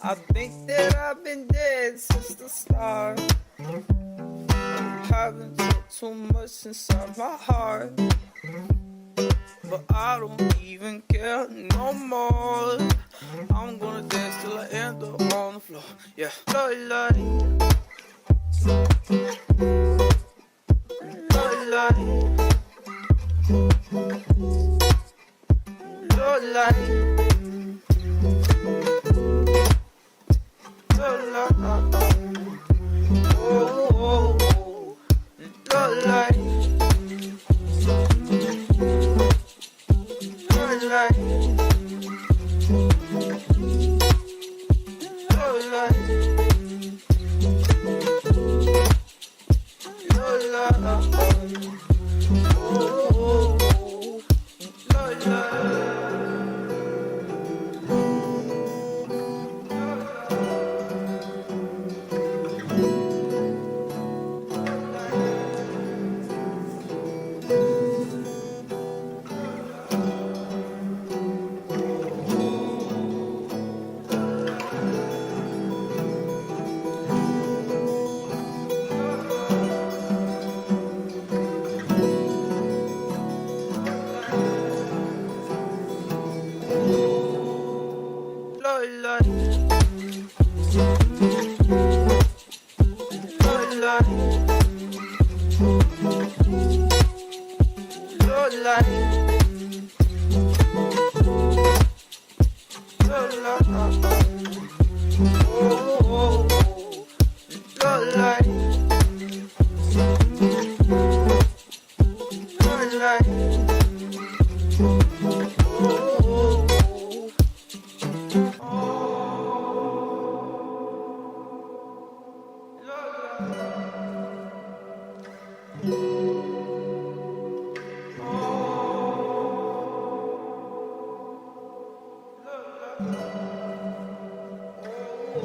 I think that I've been dead since the start. Haven't took too much inside my heart, but I don't even care no more. I'm gonna dance till I end up on the floor. Yeah, love like, love like, love like, love like, oh, oh, oh, love like, love like, love like, love like, oh, oh, oh, love like.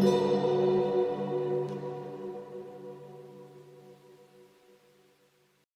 Oh,